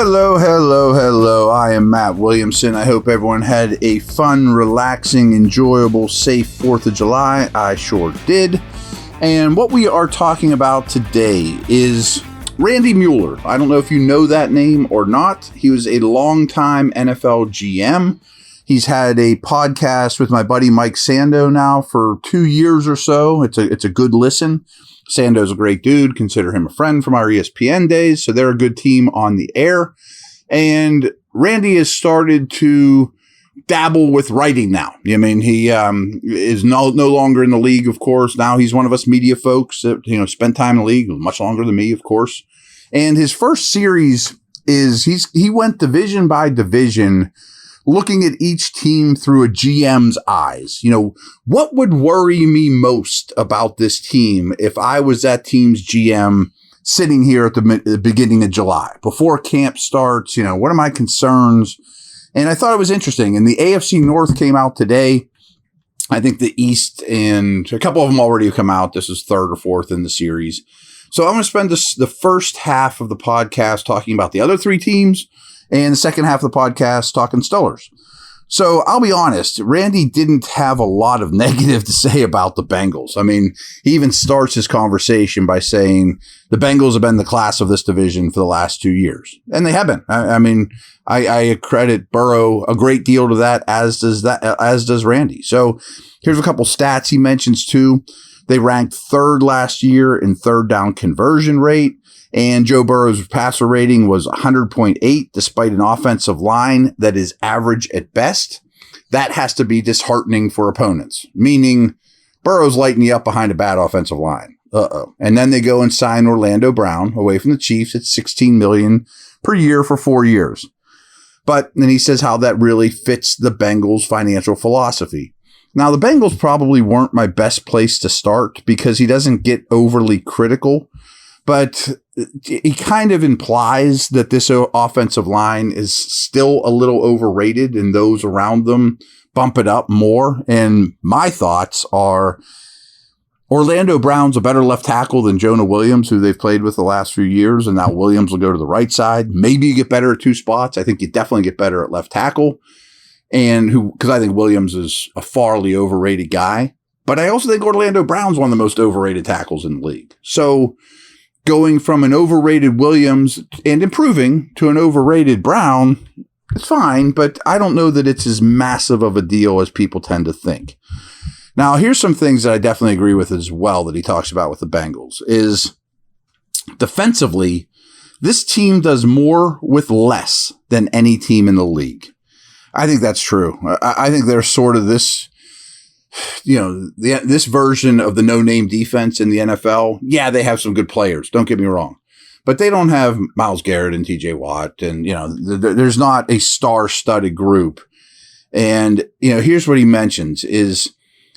Hello, hello, hello. I am Matt Williamson. I hope everyone had a fun, relaxing, enjoyable, safe 4th of July. I sure did. And what we are talking about today is Randy Mueller. I don't know if you know that name or not. He was a longtime NFL GM. He's had a podcast with my buddy Mike Sando now for 2 years or so. It's a good listen. Sando's a great dude. Consider him a friend from our ESPN days. So they're a good team on the air. And Randy has started to dabble with writing now. I mean, he is no longer in the league, of course. Now he's one of us media folks that, spent time in the league, much longer than me, of course. And his first series is he went division by division, looking at each team through a GM's eyes. What would worry me most about this team if I was that team's GM sitting here at the beginning of July, before camp starts? What are my concerns? And I thought it was interesting. And the AFC North came out today. I think the East and a couple of them already have come out. This is third or fourth in the series. So I'm going to spend the first half of the podcast talking about the other three teams, and the second half of the podcast talking Steelers. So I'll be honest, Randy didn't have a lot of negative to say about the Bengals. I mean, he even starts his conversation by saying the Bengals have been the class of this division for the last 2 years. And they have been. I credit Burrow a great deal to that, as does Randy. So here's a couple stats he mentions too. They ranked third last year in third down conversion rate. And Joe Burrow's passer rating was 100.8, despite an offensive line that is average at best. That has to be disheartening for opponents, meaning Burrow's lighting you up behind a bad offensive line. And then they go and sign Orlando Brown away from the Chiefs at $16 million per year for 4 years. But then he says how that really fits the Bengals' financial philosophy. Now, the Bengals probably weren't my best place to start because he doesn't get overly critical. But he kind of implies that this offensive line is still a little overrated and those around them bump it up more. And my thoughts are Orlando Brown's a better left tackle than Jonah Williams, who they've played with the last few years. And now Williams will go to the right side. Maybe you get better at two spots. I think you definitely get better at left tackle. Because I think Williams is a farly overrated guy. But I also think Orlando Brown's one of the most overrated tackles in the league. So going from an overrated Williams and improving to an overrated Brown, it's fine, but I don't know that it's as massive of a deal as people tend to think. Now, here's some things that I definitely agree with as well that he talks about with the Bengals is defensively, this team does more with less than any team in the league. I think that's true. I think there's sort of this, this version of the no-name defense in the NFL. Yeah, they have some good players. Don't get me wrong. But they don't have Myles Garrett and TJ Watt. And, there's not a star-studded group. And, here's what he mentions is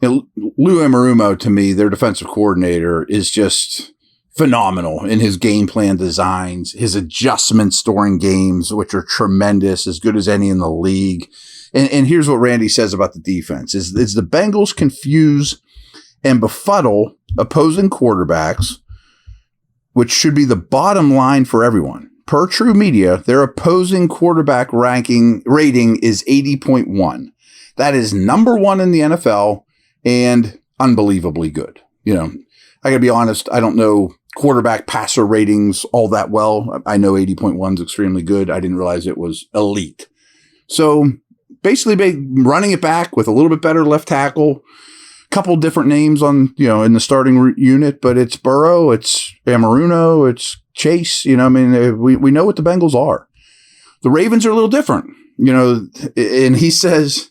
Lou Anarumo, to me, their defensive coordinator, is just phenomenal in his game plan designs, his adjustments during games, which are tremendous, as good as any in the league. And here's what Randy says about the defense is the Bengals confuse and befuddle opposing quarterbacks, which should be the bottom line for everyone. Per True Media, their opposing quarterback rating is 80.1. That is number one in the NFL and unbelievably good. I gotta be honest, I don't know quarterback passer ratings all that well. I know 80.1 is extremely good. I didn't realize it was elite. So basically running it back with a little bit better left tackle, couple different names on, in the starting unit, but it's Burrow, it's Anarumo, it's Chase. We know what the Bengals are. The Ravens are a little different, and he says,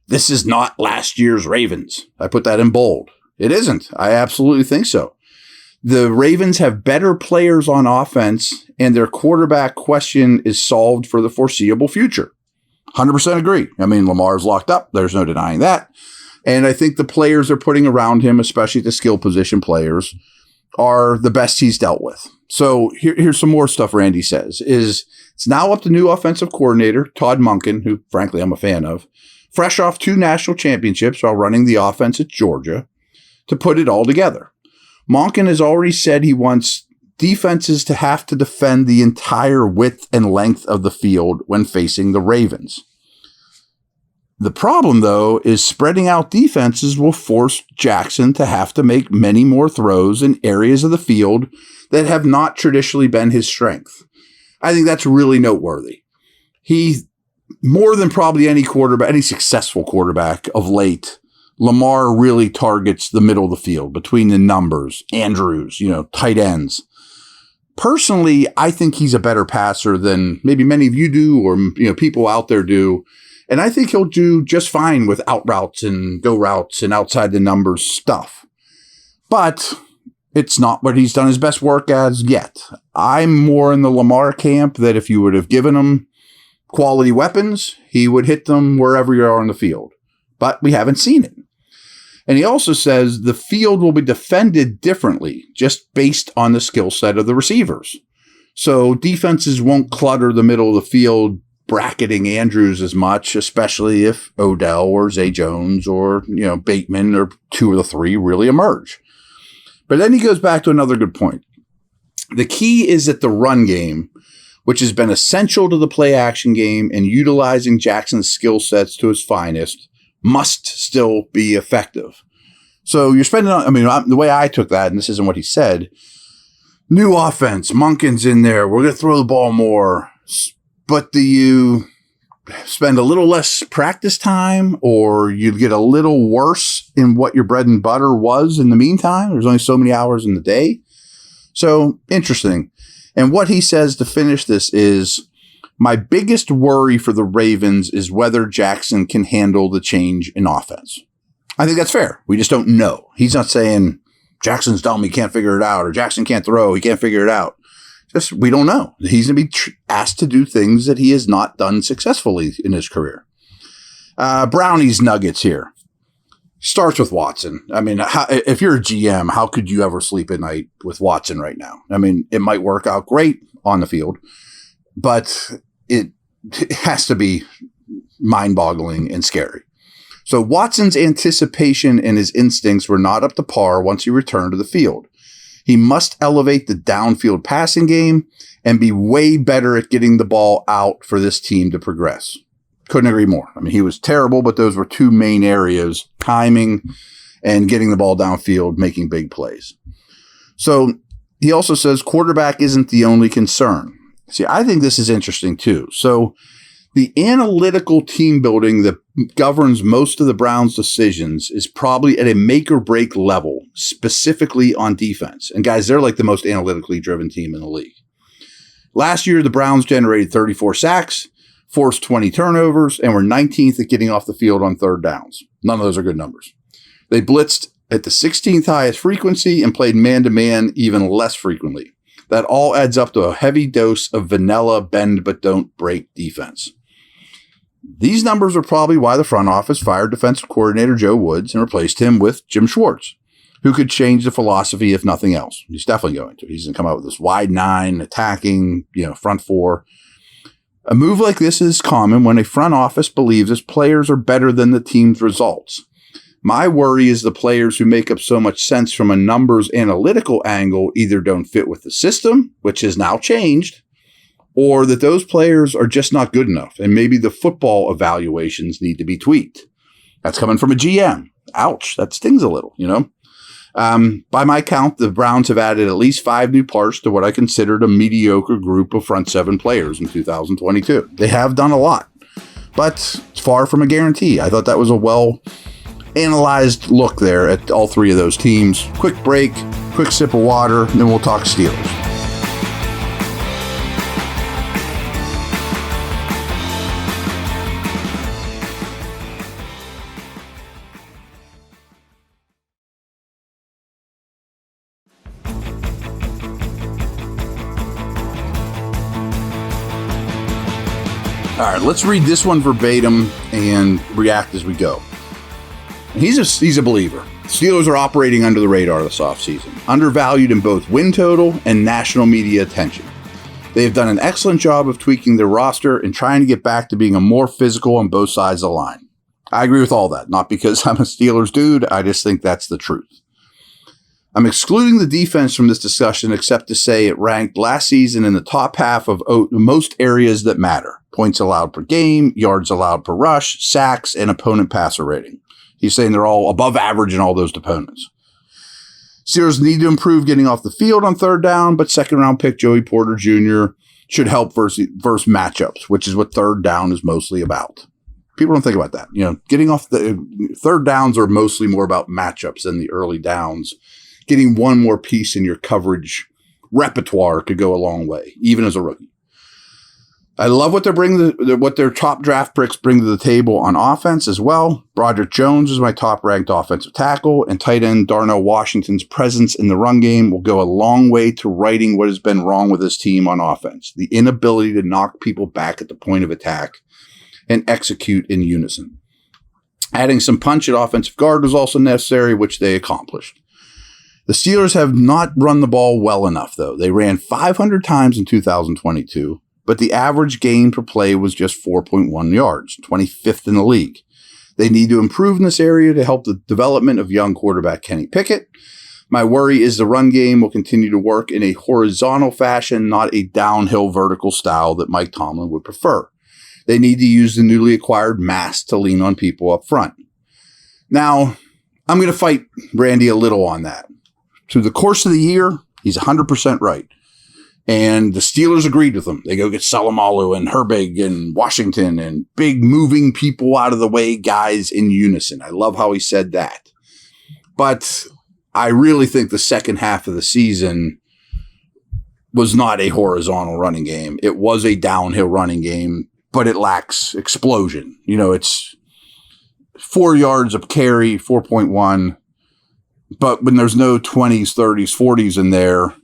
this is not last year's Ravens. I put that in bold. It isn't. I absolutely think so. The Ravens have better players on offense, and their quarterback question is solved for the foreseeable future. 100% agree. Lamar's locked up. There's no denying that. And I think the players they're putting around him, especially the skill position players, are the best he's dealt with. So here's some more stuff Randy says. It's now up to new offensive coordinator, Todd Monken, who frankly I'm a fan of, fresh off 2 national championships while running the offense at Georgia, to put it all together. Monken has already said he wants defenses to have to defend the entire width and length of the field when facing the Ravens. The problem, though, is spreading out defenses will force Jackson to have to make many more throws in areas of the field that have not traditionally been his strength. I think that's really noteworthy. He, more than probably any quarterback, any successful quarterback of late, Lamar really targets the middle of the field between the numbers, Andrews, tight ends. Personally, I think he's a better passer than maybe many of you do or people out there do. And I think he'll do just fine with out routes and go routes and outside the numbers stuff. But it's not what he's done his best work as yet. I'm more in the Lamar camp that if you would have given him quality weapons, he would hit them wherever you are on the field. But we haven't seen it. And he also says the field will be defended differently just based on the skill set of the receivers. So defenses won't clutter the middle of the field bracketing Andrews as much, especially if Odell or Zay Jones or, Bateman or two of the three really emerge. But then he goes back to another good point. The key is that the run game, which has been essential to the play action game and utilizing Jackson's skill sets to his finest, must still be effective. So you're spending on, the way I took that, and this isn't what he said, new offense, Monken's in there, we're going to throw the ball more. But do you spend a little less practice time or you get a little worse in what your bread and butter was in the meantime? There's only so many hours in the day. So interesting. And what he says to finish this is, my biggest worry for the Ravens is whether Jackson can handle the change in offense. I think that's fair. We just don't know. He's not saying Jackson's dumb, he can't figure it out, or Jackson can't throw, he can't figure it out. Just, we don't know. He's going to be asked to do things that he has not done successfully in his career. Brownie's nuggets here. Starts with Watson. If you're a GM, how could you ever sleep at night with Watson right now? It might work out great on the field, but it has to be mind-boggling and scary. So Watson's anticipation and his instincts were not up to par once he returned to the field. He must elevate the downfield passing game and be way better at getting the ball out for this team to progress. Couldn't agree more. He was terrible, but those were two main areas, timing and getting the ball downfield, making big plays. So he also says quarterback isn't the only concern. See, I think this is interesting too. So the analytical team building that governs most of the Browns' decisions is probably at a make or break level, specifically on defense. And guys, they're like the most analytically driven team in the league. Last year, the Browns generated 34 sacks, forced 20 turnovers, and were 19th at getting off the field on third downs. None of those are good numbers. They blitzed at the 16th highest frequency and played man-to-man even less frequently. That all adds up to a heavy dose of vanilla bend but don't break defense. These numbers are probably why the front office fired defensive coordinator Joe Woods and replaced him with Jim Schwartz, who could change the philosophy if nothing else. He's definitely going to. He's going to come out with this wide nine, attacking, front four. A move like this is common when a front office believes its players are better than the team's results. My worry is the players who make up so much sense from a numbers analytical angle either don't fit with the system, which has now changed, or that those players are just not good enough, and maybe the football evaluations need to be tweaked. That's coming from a GM. Ouch, that stings a little, By my count, the Browns have added at least 5 new parts to what I considered a mediocre group of front 7 players in 2022. They have done a lot, but it's far from a guarantee. I thought that was a well-analyzed look there at all 3 of those teams. Quick break, quick sip of water, and then we'll talk Steelers. All right, let's read this one verbatim and react as we go. He's a believer. Steelers are operating under the radar this offseason, undervalued in both win total and national media attention. They have done an excellent job of tweaking their roster and trying to get back to being a more physical on both sides of the line. I agree with all that, not because I'm a Steelers dude. I just think that's the truth. I'm excluding the defense from this discussion except to say it ranked last season in the top half of most areas that matter. Points allowed per game, yards allowed per rush, sacks, and opponent passer rating. He's saying they're all above average in all those opponents. Steelers need to improve getting off the field on third down, but second-round pick Joey Porter Jr. should help versus matchups, which is what third down is mostly about. People don't think about that. Getting off the third downs are mostly more about matchups than the early downs. Getting one more piece in your coverage repertoire could go a long way, even as a rookie. I love what what their top draft picks bring to the table on offense as well. Broderick Jones is my top-ranked offensive tackle, and tight end Darnell Washington's presence in the run game will go a long way to righting what has been wrong with this team on offense. The inability to knock people back at the point of attack and execute in unison. Adding some punch at offensive guard was also necessary, which they accomplished. The Steelers have not run the ball well enough, though. They ran 500 times in 2022. But the average gain per play was just 4.1 yards, 25th in the league. They need to improve in this area to help the development of young quarterback Kenny Pickett. My worry is the run game will continue to work in a horizontal fashion, not a downhill vertical style that Mike Tomlin would prefer. They need to use the newly acquired mass to lean on people up front. Now, I'm going to fight Randy a little on that. Through the course of the year, he's 100% right. And the Steelers agreed with him. They go get Salamalu and Herbig and Washington and big moving people out of the way guys in unison. I love how he said that. But I really think the second half of the season was not a horizontal running game. It was a downhill running game, but it lacks explosion. It's 4 yards of carry, 4.1. But when there's no 20s, 30s, 40s in there,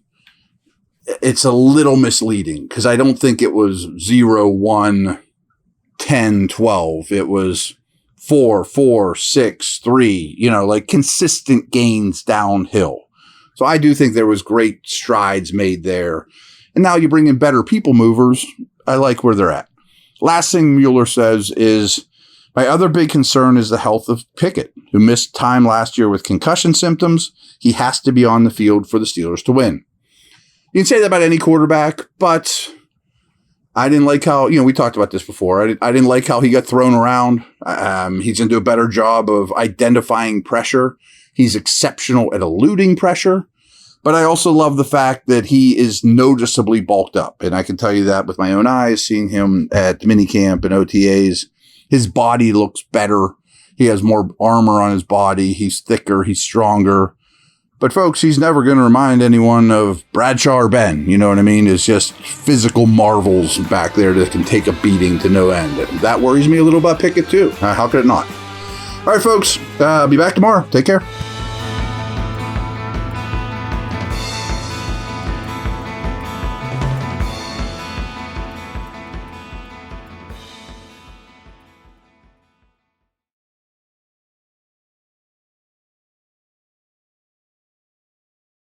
it's a little misleading because I don't think it was 0, 1, 10, 12. It was 4, 4, 6, 3, consistent gains downhill. So I do think there was great strides made there. And now you bring in better people movers. I like where they're at. Last thing Mueller says is, my other big concern is the health of Pickett, who missed time last year with concussion symptoms. He has to be on the field for the Steelers to win. You can say that about any quarterback, but I didn't like how, we talked about this before. I didn't like how he got thrown around. He's going to do a better job of identifying pressure. He's exceptional at eluding pressure. But I also love the fact that he is noticeably bulked up. And I can tell you that with my own eyes, seeing him at minicamp and OTAs. His body looks better. He has more armor on his body. He's thicker. He's stronger. But folks, he's never going to remind anyone of Bradshaw or Ben. You know what I mean? It's just physical marvels back there that can take a beating to no end. That worries me a little about Pickett too. How could it not? All right, folks. Be back tomorrow. Take care.